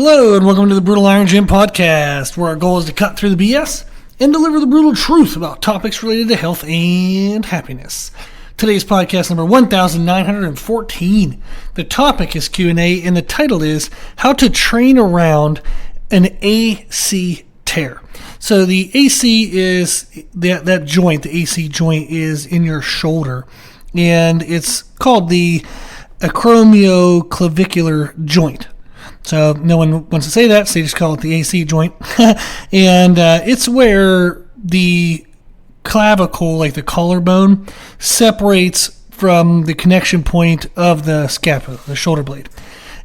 Hello and welcome to the Brutal Iron Gym podcast, where our goal is to cut through the BS and deliver the brutal truth about topics related to health and happiness. Today's podcast number 1914. The topic is Q&A and the title is How to Train Around an AC Tear. So the AC is that joint, the AC joint is in your shoulder, and it's called the acromioclavicular joint. So no one wants to say that, so they just call it the AC joint. And it's where the clavicle, like the collarbone, separates from the connection point of the scapula, the shoulder blade.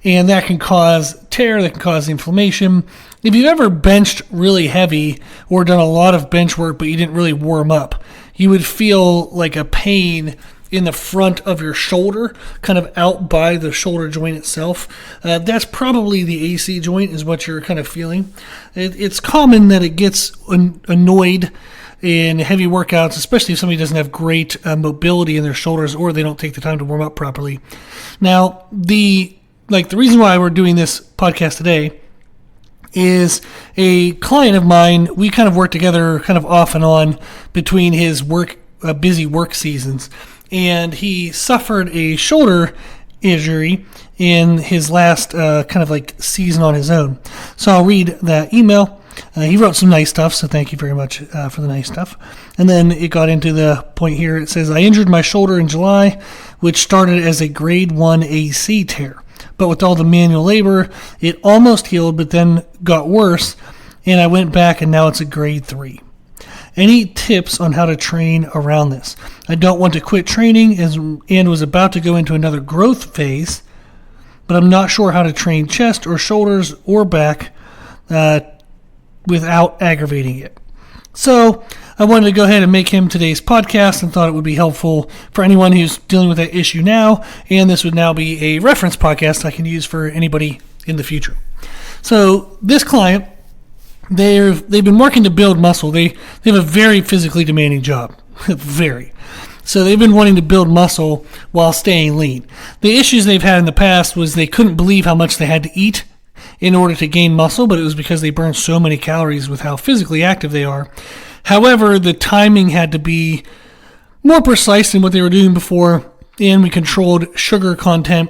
And that can cause tear, that can cause inflammation. If you've ever benched really heavy or done a lot of bench work but you didn't really warm up, you would feel like a pain in the front of your shoulder, kind of out by the shoulder joint itself. That's probably the AC joint is what you're kind of feeling. It's common that it gets annoyed in heavy workouts, especially if somebody doesn't have great mobility in their shoulders or they don't take the time to warm up properly. Now, the reason why we're doing this podcast today is a client of mine. We kind of work together kind of off and on between his busy work seasons. And he suffered a shoulder injury in his last season on his own. So I'll read that email. He wrote some nice stuff, so thank you very much for the nice stuff. And then it got into the point here. It says, I injured my shoulder in July, which started as a grade 1 AC tear. But with all the manual labor, it almost healed, but then got worse. And I went back, and now it's a grade 3. Any tips on how to train around this? I don't want to quit training and was about to go into another growth phase, but I'm not sure how to train chest or shoulders or back without aggravating it. So I wanted to go ahead and make him today's podcast and thought it would be helpful for anyone who's dealing with that issue now, and this would now be a reference podcast I can use for anybody in the future. So this client, they've been working to build muscle. They have a very physically demanding job. Very. So they've been wanting to build muscle while staying lean. The issues they've had in the past was they couldn't believe how much they had to eat in order to gain muscle, but it was because they burned so many calories with how physically active they are. However, the timing had to be more precise than what they were doing before, and we controlled sugar content,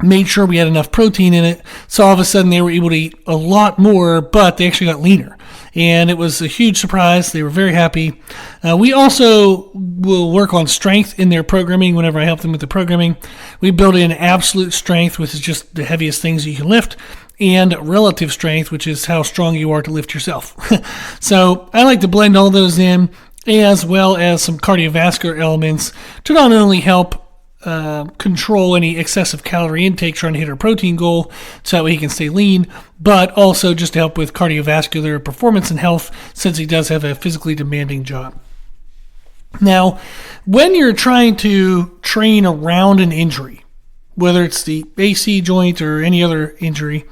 made sure we had enough protein in it, so all of a sudden they were able to eat a lot more, but they actually got leaner. And it was a huge surprise. They were very happy. We also will work on strength in their programming whenever I help them with the programming. We build in absolute strength, which is just the heaviest things you can lift, and relative strength, which is how strong you are to lift yourself. So I like to blend all those in, as well as some cardiovascular elements to not only help control any excessive calorie intake trying to hit our protein goal so that way he can stay lean, but also just to help with cardiovascular performance and health since he does have a physically demanding job. Now, when you're trying to train around an injury, whether it's the AC joint or any other injury,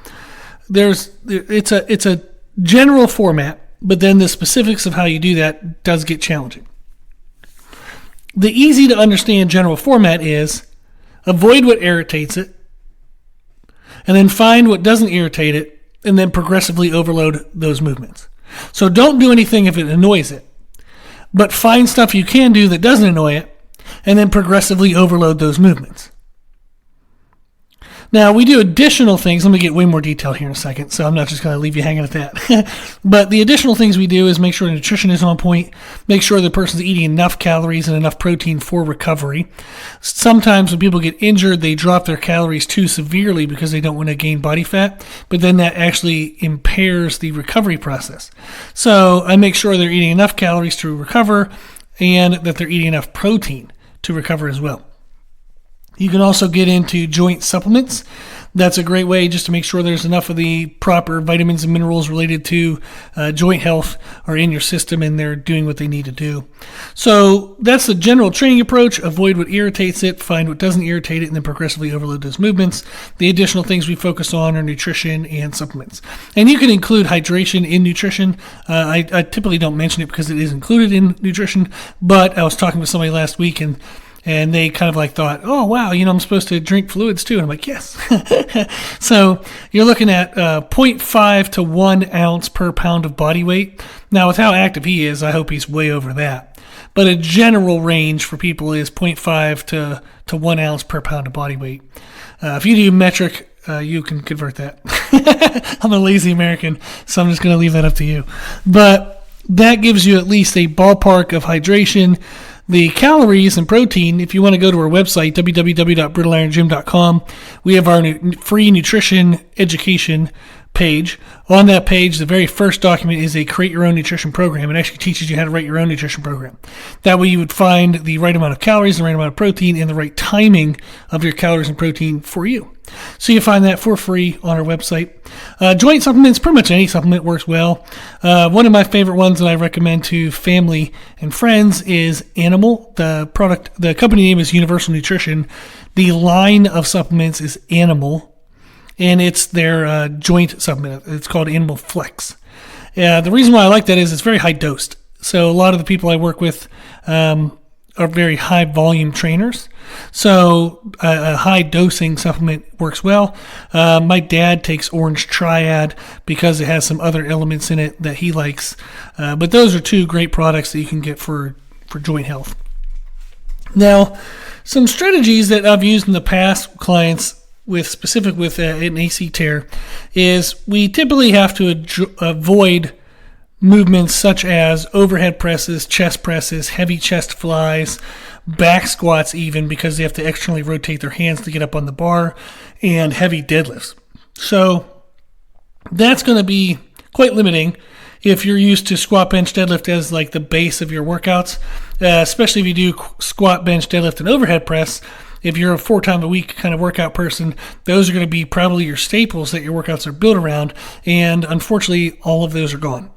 it's a general format, but then the specifics of how you do that does get challenging. The easy to understand general format is avoid what irritates it, and then find what doesn't irritate it, and then progressively overload those movements. So don't do anything if it annoys it, but find stuff you can do that doesn't annoy it, and then progressively overload those movements. Now, we do additional things. Let me get way more detailed here in a second, so I'm not just going to leave you hanging at that. But the additional things we do is make sure the nutrition is on point, make sure the person's eating enough calories and enough protein for recovery. Sometimes when people get injured, they drop their calories too severely because they don't want to gain body fat, but then that actually impairs the recovery process. So I make sure they're eating enough calories to recover and that they're eating enough protein to recover as well. You can also get into joint supplements. That's a great way just to make sure there's enough of the proper vitamins and minerals related to joint health are in your system and they're doing what they need to do. So that's the general training approach. Avoid what irritates it, find what doesn't irritate it, and then progressively overload those movements. The additional things we focus on are nutrition and supplements. And you can include hydration in nutrition. I typically don't mention it because it is included in nutrition, but I was talking with somebody last week and and they kind of like thought, oh, wow, I'm supposed to drink fluids too. And I'm like, yes. So you're looking at 0.5 to 1 ounce per pound of body weight. Now, with how active he is, I hope he's way over that. But a general range for people is 0.5 to 1 ounce per pound of body weight. If you do metric, you can convert that. I'm a lazy American, so I'm just going to leave that up to you. But that gives you at least a ballpark of hydration. The calories and protein, if you want to go to our website, www.brittleirongym.com, we have our free nutrition education page. On that page, the very first document is a create your own nutrition program. It actually teaches you how to write your own nutrition program. That way you would find the right amount of calories, the right amount of protein, and the right timing of your calories and protein for you. So you find that for free on our website. Joint supplements, pretty much any supplement works well. One of my favorite ones that I recommend to family and friends is Animal. The company name is Universal Nutrition. The line of supplements is Animal, and it's their joint supplement. It's called Animal Flex. The reason why I like that is it's very high dosed. So a lot of the people I work with are very high volume trainers. So a high dosing supplement works well. My dad takes Orange Triad because it has some other elements in it that he likes. But those are two great products that you can get for joint health. Now, some strategies that I've used in the past, clients specific with an AC tear, is we typically have to avoid movements such as overhead presses, chest presses, heavy chest flies, back squats even, because they have to externally rotate their hands to get up on the bar, and heavy deadlifts. So that's going to be quite limiting if you're used to squat, bench, deadlift as like the base of your workouts, especially if you do squat, bench, deadlift, and overhead press. If you're a 4 times a week kind of workout person, those are going to be probably your staples that your workouts are built around. And unfortunately, all of those are gone.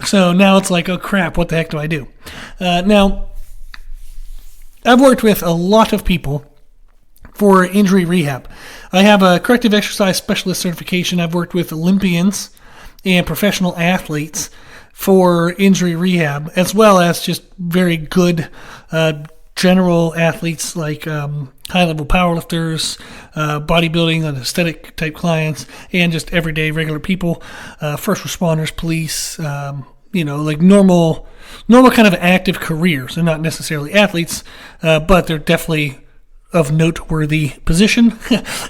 So now it's like, oh crap, what the heck do I do? Now, I've worked with a lot of people for injury rehab. I have a corrective exercise specialist certification. I've worked with Olympians and professional athletes for injury rehab, as well as just very good general athletes like high-level powerlifters, bodybuilding and aesthetic type clients, and just everyday regular people, first responders, police, like normal kind of active careers. They're not necessarily athletes, but they're definitely of noteworthy position,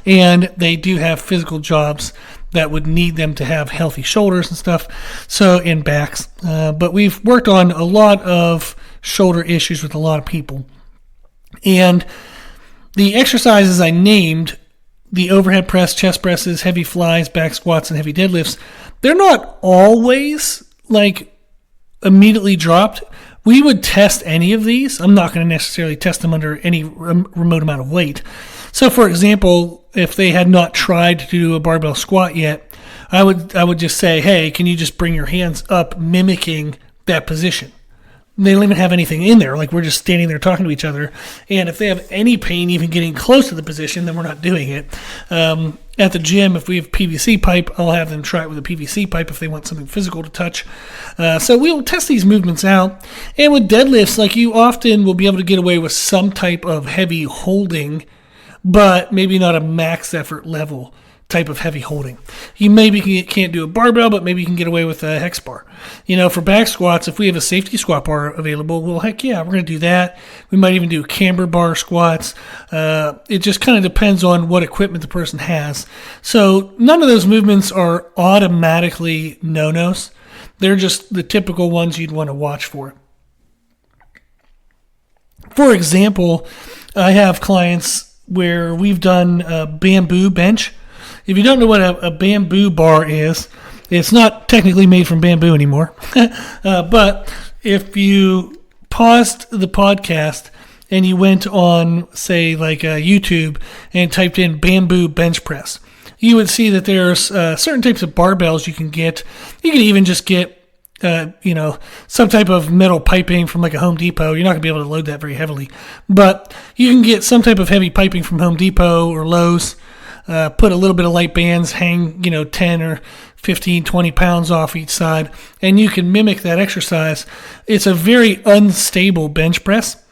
and they do have physical jobs that would need them to have healthy shoulders and stuff, so in backs. But we've worked on a lot of shoulder issues with a lot of people. And the exercises I named, the overhead press, chest presses, heavy flies, back squats, and heavy deadlifts, they're not always like immediately dropped. We would test any of these. I'm not going to necessarily test them under any remote amount of weight. So, for example, if they had not tried to do a barbell squat yet, I would just say, hey, can you just bring your hands up mimicking that position? They don't even have anything in there. Like, we're just standing there talking to each other. And if they have any pain even getting close to the position, then we're not doing it. At the gym, if we have PVC pipe, I'll have them try it with a PVC pipe if they want something physical to touch. So we'll test these movements out. And with deadlifts, like, you often will be able to get away with some type of heavy holding, but maybe not a max effort level type of heavy holding. You maybe can't do a barbell, but maybe you can get away with a hex bar. For back squats, if we have a safety squat bar available, well, heck yeah, we're going to do that. We might even do camber bar squats. It just kind of depends on what equipment the person has. So none of those movements are automatically no-nos. They're just the typical ones you'd want to watch for. For example, I have clients where we've done a bamboo bench. If you don't know what a bamboo bar is, it's not technically made from bamboo anymore. But if you paused the podcast and you went on, say, like YouTube and typed in bamboo bench press, you would see that there's certain types of barbells you can get. You can even just get some type of metal piping from like a Home Depot. You're not going to be able to load that very heavily. But you can get some type of heavy piping from Home Depot or Lowe's. Put a little bit of light bands, hang 10 or 15, 20 pounds off each side, and you can mimic that exercise. It's a very unstable bench press.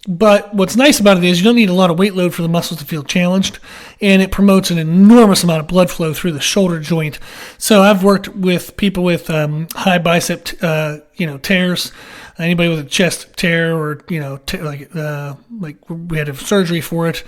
But what's nice about it is you don't need a lot of weight load for the muscles to feel challenged, and it promotes an enormous amount of blood flow through the shoulder joint. So I've worked with people with high bicep, tears, anybody with a chest tear, or like we had to have surgery for it.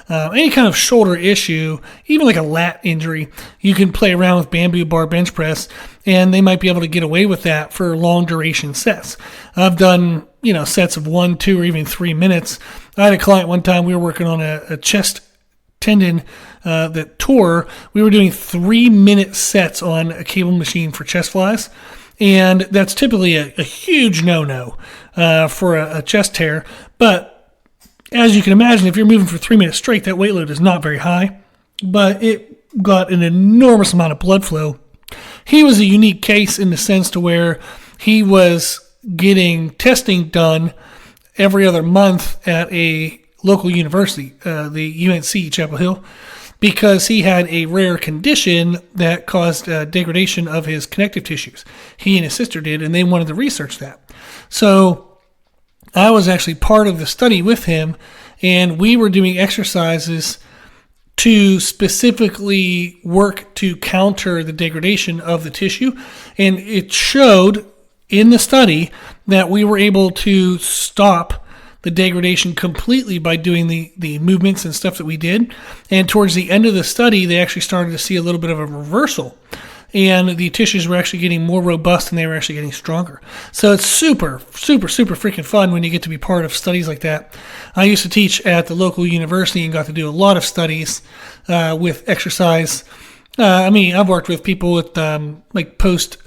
Any kind of shoulder issue, even like a lat injury, you can play around with bamboo bar bench press, and they might be able to get away with that for long duration sets. I've done sets of 1, 2, or even 3 minutes. I had a client one time, we were working on a chest tendon that tore. We were doing 3-minute sets on a cable machine for chest flies, and that's typically a huge no-no for a chest tear. But as you can imagine, if you're moving for 3 minutes straight, that weight load is not very high, but it got an enormous amount of blood flow. He was a unique case in the sense to where he was getting testing done every other month at a local university, the UNC Chapel Hill, because he had a rare condition that caused degradation of his connective tissues. He and his sister did, and they wanted to research that. So I was actually part of the study with him, and we were doing exercises to specifically work to counter the degradation of the tissue. And it showed in the study that we were able to stop the degradation completely by doing the movements and stuff that we did. And towards the end of the study, they actually started to see a little bit of a reversal. And the tissues were actually getting more robust, and they were actually getting stronger. So it's super, super, super freaking fun when you get to be part of studies like that. I used to teach at the local university and got to do a lot of studies with exercise. I've worked with people with post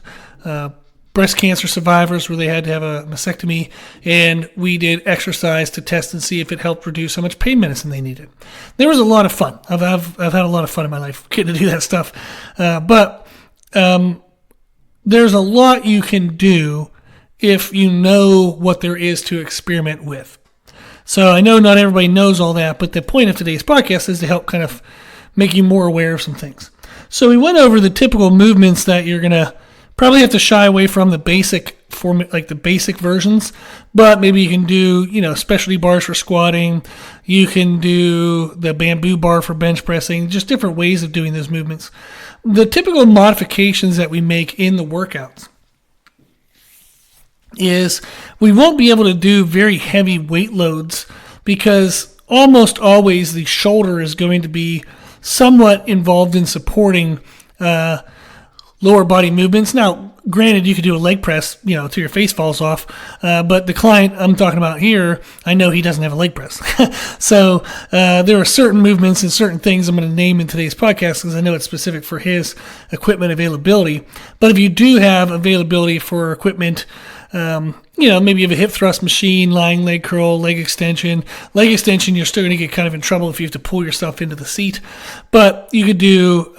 breast cancer survivors where they had to have a mastectomy, and we did exercise to test and see if it helped reduce how much pain medicine they needed. There was a lot of fun. I've had a lot of fun in my life getting to do that stuff. But there's a lot you can do if you know what there is to experiment with. So I know not everybody knows all that, but the point of today's podcast is to help kind of make you more aware of some things. So we went over the typical movements that you're going to probably have to shy away from, the basic form, like the basic versions, but maybe you can do, specialty bars for squatting. You can do the bamboo bar for bench pressing, just different ways of doing those movements. The typical modifications that we make in the workouts is we won't be able to do very heavy weight loads because almost always the shoulder is going to be somewhat involved in supporting lower body movements. Now, granted, you could do a leg press, till your face falls off. But the client I'm talking about here, I know he doesn't have a leg press. So there are certain movements and certain things I'm going to name in today's podcast because I know it's specific for his equipment availability. But if you do have availability for equipment, maybe you have a hip thrust machine, lying leg curl, leg extension. Leg extension, you're still going to get kind of in trouble if you have to pull yourself into the seat. But you could do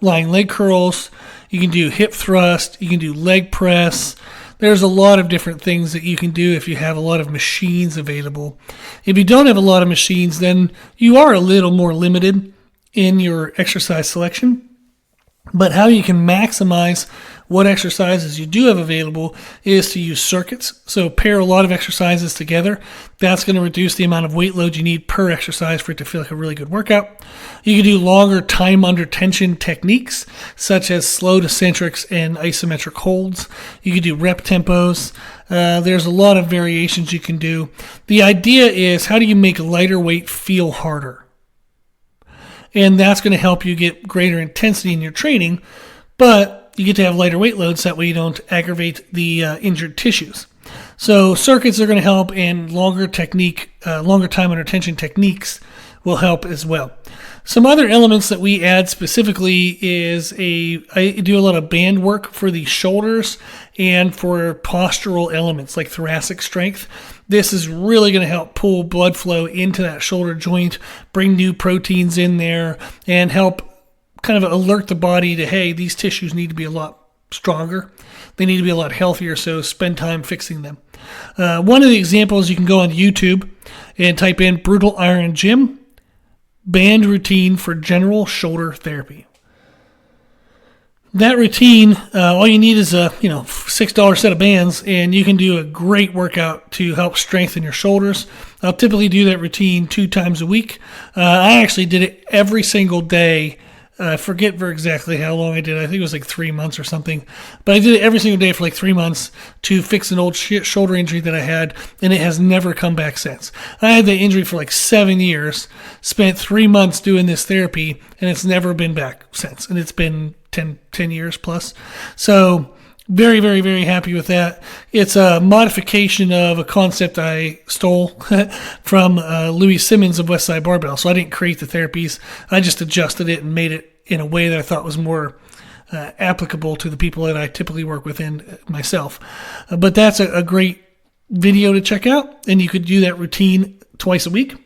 lying leg curls. You can do hip thrust. You can do leg press. There's a lot of different things that you can do if you have a lot of machines available. If you don't have a lot of machines, then you are a little more limited in your exercise selection. But how you can maximize what exercises you do have available is to use circuits. So pair a lot of exercises together. That's going to reduce the amount of weight load you need per exercise for it to feel like a really good workout. You can do longer time under tension techniques, such as slow eccentrics and isometric holds. You can do rep tempos. There's a lot of variations you can do. The idea is, how do you make lighter weight feel harder? And that's going to help you get greater intensity in your training, but you get to have lighter weight loads. That way you don't aggravate the injured tissues. So circuits are going to help, and longer time under tension techniques will help as well. Some other elements that we add specifically is I do a lot of band work for the shoulders and for postural elements like thoracic strength. This is really going to help pull blood flow into that shoulder joint, bring new proteins in there, and help kind of alert the body to, hey, these tissues need to be a lot stronger. They need to be a lot healthier, so spend time fixing them. One of the examples, you can go on YouTube and type in Brutal Iron Gym band routine for general shoulder therapy. That routine, all you need is a $6 set of bands, and you can do a great workout to help strengthen your shoulders. I'll typically do that routine 2 times a week. I actually did it every single day. I forget for exactly how long I did. I think it was like 3 months or something. But I did it every single day for like 3 months to fix an old shoulder injury that I had, and it has never come back since. I had that injury for like 7 years, spent 3 months doing this therapy, and it's never been back since. And it's been 10 years plus. So very, very, very happy with that. It's a modification of a concept I stole from Louis Simmons of Westside Barbell. So I didn't create the therapies. I just adjusted it and made it in a way that I thought was more applicable to the people that I typically work with in myself. But that's a great video to check out, and you could do that routine twice a week.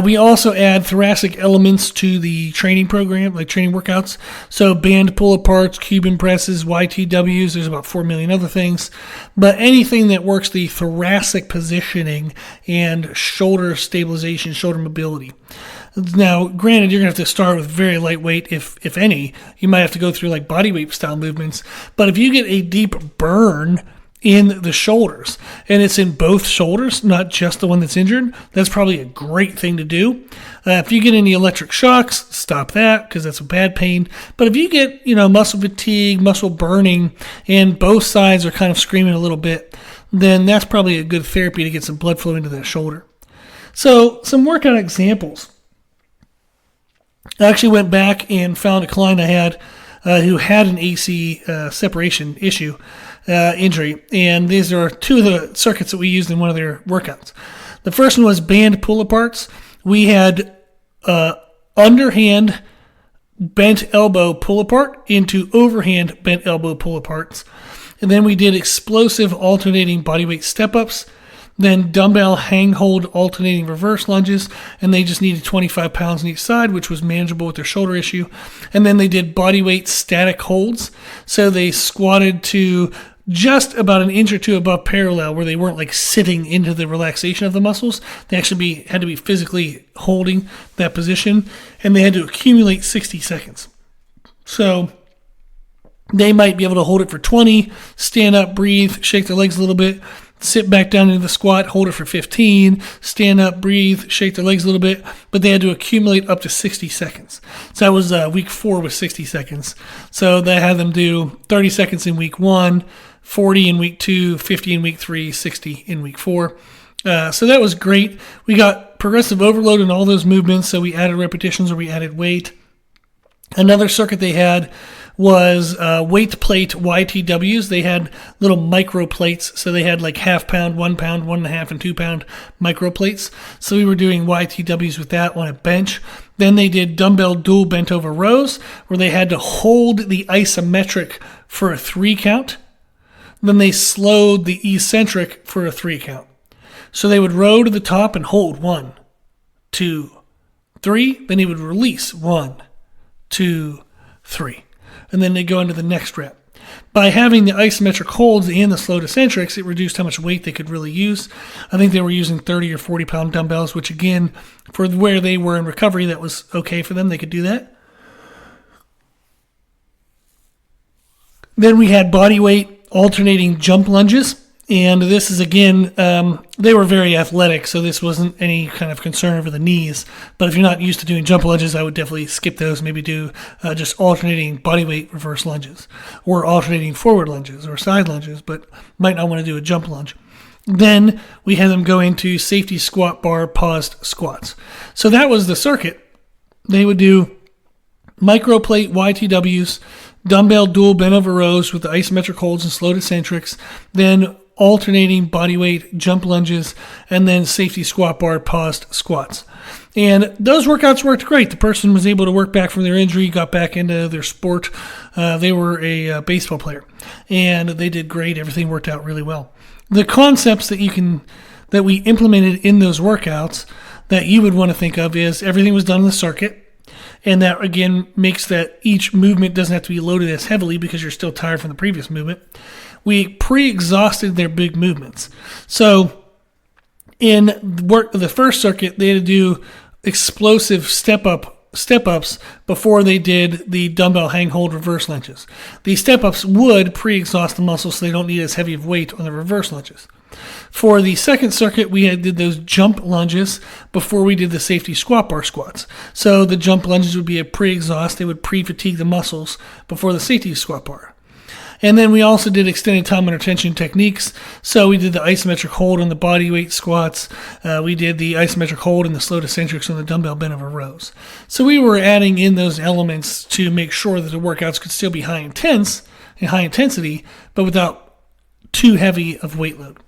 We also add thoracic elements to the training program, like training workouts. So band pull-aparts, Cuban presses, YTWs, there's about 4 million other things. But anything that works the thoracic positioning and shoulder stabilization, shoulder mobility. Now, granted, you're going to have to start with very lightweight, if any. You might have to go through like bodyweight style movements. But if you get a deep burn in the shoulders, and it's in both shoulders, not just the one that's injured, that's probably a great thing to do. If you get any electric shocks, stop that, because that's a bad pain. But if you get, muscle fatigue, muscle burning, and both sides are kind of screaming a little bit, then that's probably a good therapy to get some blood flow into that shoulder. So some workout examples. I actually went back and found a client I had who had an AC separation issue, injury, and these are 2 of the circuits that we used in one of their workouts. The first one was band pull-aparts. We had underhand bent elbow pull-apart into overhand bent elbow pull-aparts, and then we did explosive alternating bodyweight step-ups, then dumbbell hang-hold alternating reverse lunges, and they just needed 25 pounds on each side, which was manageable with their shoulder issue. And then they did bodyweight static holds, so they squatted to just about an inch or 2 above parallel, where they weren't like sitting into the relaxation of the muscles. They actually had to be physically holding that position, and they had to accumulate 60 seconds. So they might be able to hold it for 20, stand up, breathe, shake their legs a little bit, sit back down into the squat, hold it for 15, stand up, breathe, shake their legs a little bit, but they had to accumulate up to 60 seconds. So that was week 4 with 60 seconds. So they had them do 30 seconds in week 1, 40 in week 2, 50 in week 3, 60 in week 4. So that was great. We got progressive overload in all those movements, so we added repetitions or we added weight. Another circuit they had was weight plate YTWs. They had little micro plates, so they had like half pound, 1 pound, 1.5, and 2 pound micro plates. So we were doing YTWs with that on a bench. Then they did dumbbell dual bent over rows, where they had to hold the isometric for a 3 count. Then they slowed the eccentric for a 3 count. So they would row to the top and hold 1, 2, 3. Then he would release 1, 2, 3. And then they go into the next rep. By having the isometric holds and the slowed eccentrics, it reduced how much weight they could really use. I think they were using 30 or 40 pound dumbbells, which again, for where they were in recovery, that was okay for them. They could do that. Then we had body weight alternating jump lunges. And this is, again, they were very athletic, so this wasn't any kind of concern over the knees. But if you're not used to doing jump lunges, I would definitely skip those. Maybe do just alternating bodyweight reverse lunges, or alternating forward lunges or side lunges, but might not want to do a jump lunge. Then we had them go into safety squat bar paused squats. So that was the circuit. They would do microplate YTWs, dumbbell dual bent over rows with the isometric holds and slowed eccentrics, then alternating bodyweight jump lunges, and then safety squat bar paused squats. And those workouts worked great. The person was able to work back from their injury, got back into their sport. They were a baseball player, and they did great. Everything worked out really well. The concepts that we implemented in those workouts that you would want to think of is everything was done in the circuit. And that, again, makes that each movement doesn't have to be loaded as heavily because you're still tired from the previous movement. We pre-exhausted their big movements. So in the first circuit, they had to do explosive step-up step-ups before they did the dumbbell hang-hold reverse lunges. These step-ups would pre-exhaust the muscles so they don't need as heavy of weight on the reverse lunges. For the second circuit, we did those jump lunges before we did the safety squat bar squats. So the jump lunges would be a pre-exhaust. They would pre-fatigue the muscles before the safety squat bar. And then we also did extended time under tension techniques. So we did the isometric hold on the body weight squats. We did the isometric hold and the slow eccentrics on the dumbbell bent over rows. So we were adding in those elements to make sure that the workouts could still be high intensity, but without too heavy of weight load.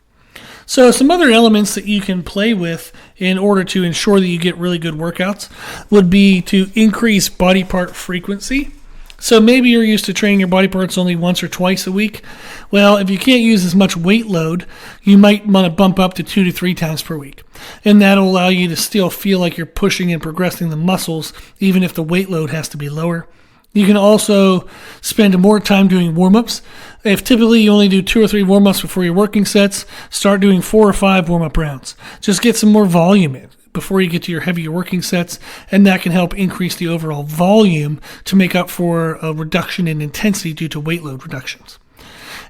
So some other elements that you can play with in order to ensure that you get really good workouts would be to increase body part frequency. So maybe you're used to training your body parts only once or twice a week. Well, if you can't use as much weight load, you might want to bump up to 2 to 3 times per week. And that'll allow you to still feel like you're pushing and progressing the muscles, even if the weight load has to be lower. You can also spend more time doing warm-ups. If typically you only do 2 or 3 warm-ups before your working sets, start doing 4 or 5 warm-up rounds. Just get some more volume in before you get to your heavier working sets, and that can help increase the overall volume to make up for a reduction in intensity due to weight load reductions.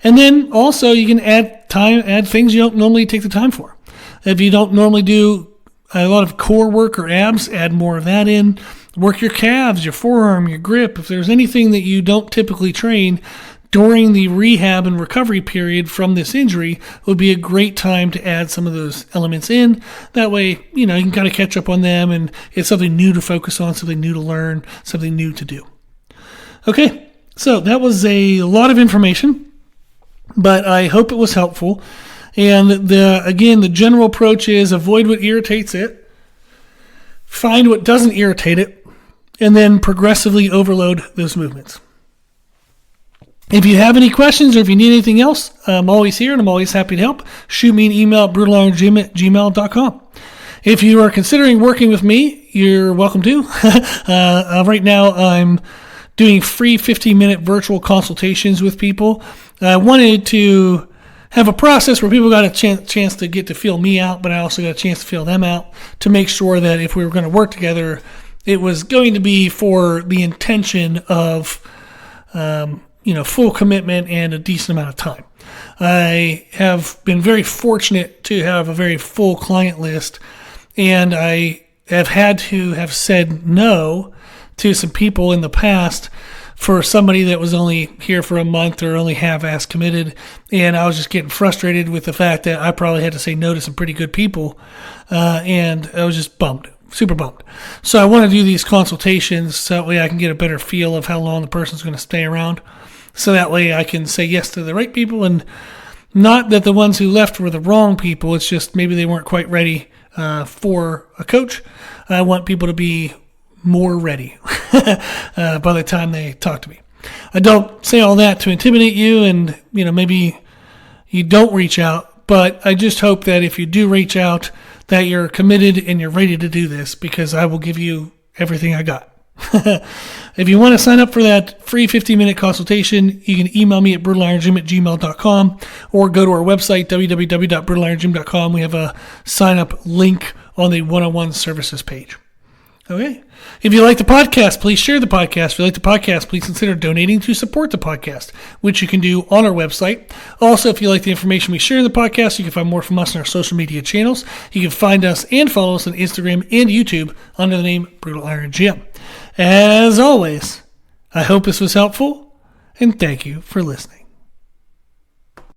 And then also you can add things you don't normally take the time for. If you don't normally do a lot of core work or abs, add more of that in. Work your calves, your forearm, your grip. If there's anything that you don't typically train during the rehab and recovery period from this injury, would be a great time to add some of those elements in. That way, you can kind of catch up on them, and it's something new to focus on, something new to learn, something new to do. Okay, so that was a lot of information, but I hope it was helpful. And the general approach is avoid what irritates it, find what doesn't irritate it, and then progressively overload those movements. If you have any questions or if you need anything else, I'm always here and I'm always happy to help. Shoot me an email at brutalirongym@gmail.com. If you are considering working with me, you're welcome to. Right now, I'm doing free 15-minute virtual consultations with people. I wanted to have a process where people got a chance to get to feel me out, but I also got a chance to feel them out to make sure that if we were going to work together, it was going to be for the intention of full commitment and a decent amount of time. I have been very fortunate to have a very full client list, and I have had to have said no to some people in the past for somebody that was only here for a month or only half-ass committed, and I was just getting frustrated with the fact that I probably had to say no to some pretty good people, and I was just bummed. Super bummed. So I want to do these consultations so that way I can get a better feel of how long the person's going to stay around. So that way I can say yes to the right people, and not that the ones who left were the wrong people. It's just maybe they weren't quite ready for a coach. I want people to be more ready by the time they talk to me. I don't say all that to intimidate you, and maybe you don't reach out, but I just hope that if you do reach out, that you're committed and you're ready to do this, because I will give you everything I got. If you want to sign up for that free 15-minute consultation, you can email me at brutalirongym@gmail.com or go to our website, www.brutalirongym.com. We have a sign-up link on the one-on-one services page. Okay. If you like the podcast, please share the podcast. If you like the podcast, please consider donating to support the podcast, which you can do on our website. Also, if you like the information we share in the podcast, you can find more from us on our social media channels. You can find us and follow us on Instagram and YouTube under the name Brutal Iron Gym. As always, I hope this was helpful, and thank you for listening.